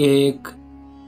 1,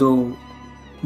2,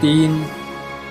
3,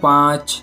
5,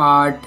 8,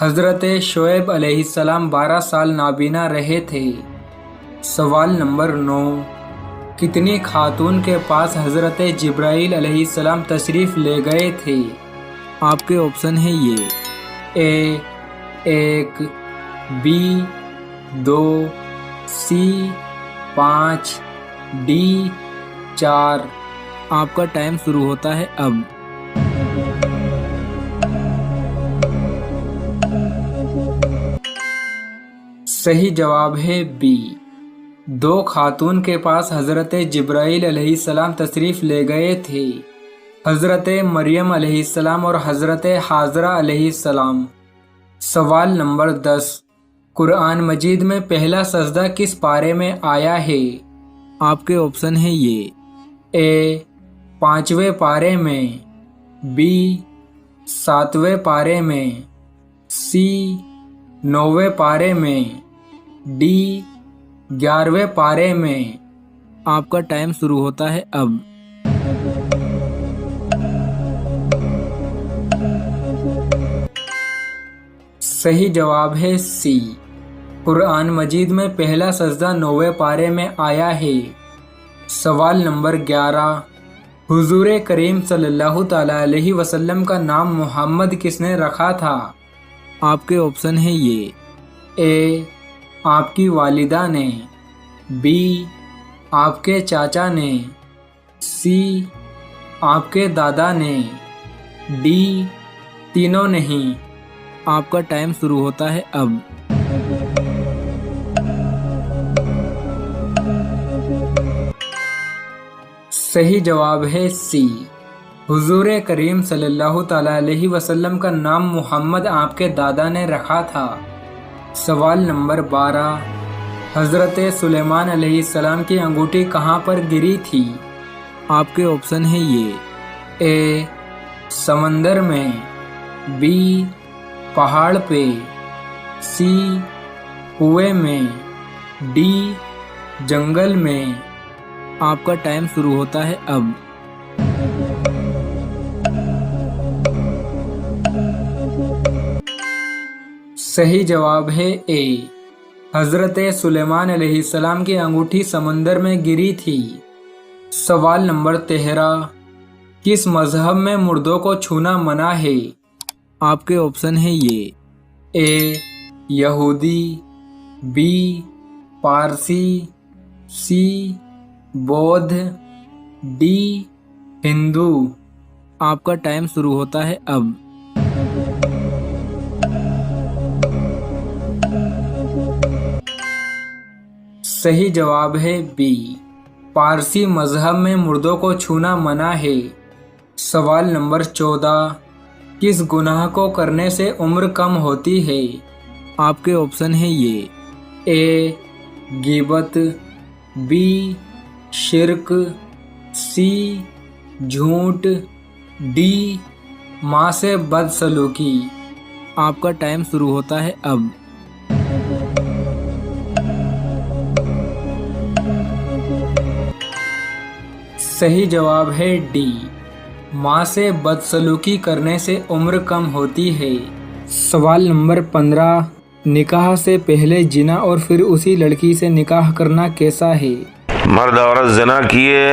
حضرت شعیب علیہ السلام 12 سال نابینا رہے تھے۔ سوال نمبر 9، کتنی خاتون کے پاس حضرت جبرائیل علیہ السلام تشریف لے گئے تھے؟ آپ کے آپشن ہیں یہ اے 1، بی 2، سی 5، ڈی 4۔ آپ کا ٹائم شروع ہوتا ہے اب۔ صحیح جواب ہے بی، 2 خاتون کے پاس حضرت جبرائیل علیہ السلام تشریف لے گئے تھے، حضرت مریم علیہ السلام اور حضرت حاجرہ علیہ السلام۔ سوال نمبر 10، قرآن مجید میں پہلا سجدہ کس پارے میں آیا ہے؟ آپ کے آپشن ہیں یہ اے 5ویں پارے میں، بی 7ویں پارے میں، سی 9ویں پارے میں، ڈی 11ویں پارے میں۔ آپ کا ٹائم شروع ہوتا ہے اب۔ صحیح جواب ہے سی، قرآن مجید میں پہلا سجدہ 9ویں پارے میں آیا ہے۔ سوال نمبر 11، حضور کریم صلی اللہ تعالی علیہ وسلم کا نام محمد کس نے رکھا تھا؟ آپ کے آپشن ہیں یہ اے آپ کی والدہ نے، بی آپ کے چاچا نے، سی آپ کے دادا نے، ڈی تینوں نہیں۔ آپ کا ٹائم شروع ہوتا ہے اب۔ صحیح جواب ہے سی، حضور کریم صلی اللہ تعالی علیہ وسلم کا نام محمد آپ کے دادا نے رکھا تھا۔ سوال نمبر 12، حضرت سلیمان علیہ السلام کی انگوٹھی کہاں پر گری تھی؟ آپ کے آپشن ہیں یہ اے سمندر میں، بی پہاڑ پہ، سی کنویں میں، ڈی جنگل میں۔ آپ کا ٹائم شروع ہوتا ہے اب۔ صحیح جواب ہے اے، حضرت سلیمان علیہ السلام کی انگوٹھی سمندر میں گری تھی۔ سوال نمبر 13، کس مذہب میں مردوں کو چھونا منع ہے؟ آپ کے آپشن ہیں یہ اے یہودی، be Parsi, C Bodh, D ہندو۔ آپ کا ٹائم شروع ہوتا ہے اب۔ صحیح جواب ہے بی، پارسی مذہب میں مردوں کو چھونا منع ہے۔ سوال نمبر 14، کس گناہ کو کرنے سے عمر کم ہوتی ہے؟ آپ کے آپشن ہیں یہ اے غیبت، بی شرک، سی جھوٹ، ڈی ماں سے بدسلوکی۔ آپ کا ٹائم شروع ہوتا ہے اب۔ صحیح جواب ہے ڈی، ماں سے بدسلوکی کرنے سے عمر کم ہوتی ہے۔ سوال نمبر 15، نکاح سے پہلے زنا اور پھر اسی لڑکی سے نکاح کرنا کیسا ہے؟ مرد عورت زنا کیے،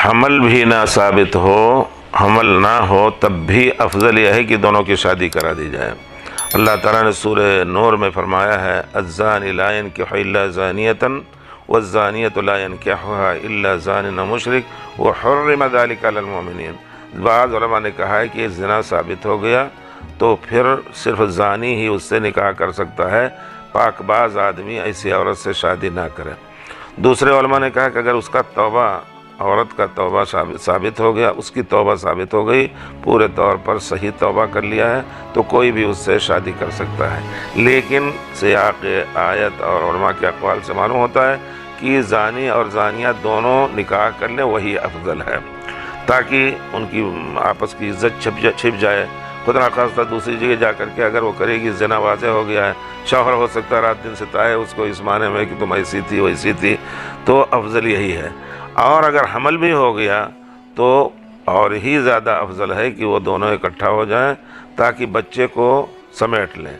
حمل بھی نہ ثابت ہو، حمل نہ ہو، تب بھی افضل یہ ہے کہ دونوں کی شادی کرا دی جائے۔ اللہ تعالیٰ نے سورہ نور میں فرمایا ہے الزانی لا ينکح الا زانیۃ والزانیۃ لا ينکحها الا زان مشرک وحرم ذلک علی المؤمنین۔ بعض علماء نے کہا ہے کہ زنا ثابت ہو گیا تو پھر صرف زانی ہی اس سے نکاح کر سکتا ہے، پاک باز آدمی ایسی عورت سے شادی نہ کرے۔ دوسرے علماء نے کہا کہ اگر اس کا توبہ، عورت کا توبہ ثابت ہو گیا، اس کی توبہ ثابت ہو گئی، پورے طور پر صحیح توبہ کر لیا ہے، تو کوئی بھی اس سے شادی کر سکتا ہے۔ لیکن سیاق آیت اور علماء کے اقوال سے معلوم ہوتا ہے کہ زانی اور زانیہ دونوں نکاح کر لیں، وہی افضل ہے، تاکہ ان کی آپس کی عزت چھپ جائے۔ خدا نخواستہ دوسری جگہ جا کر کے اگر وہ کرے گی، زنا واضح ہو گیا ہے، شوہر ہو سکتا ہے رات دن ستائے اس کو اس معنی میں کہ تم ایسی تھی ویسی تھی، تو افضل یہی ہے۔ اور اگر حمل بھی ہو گیا تو اور ہی زیادہ افضل ہے کہ وہ دونوں اکٹھا ہو جائیں تاکہ بچے کو سمیٹ لیں۔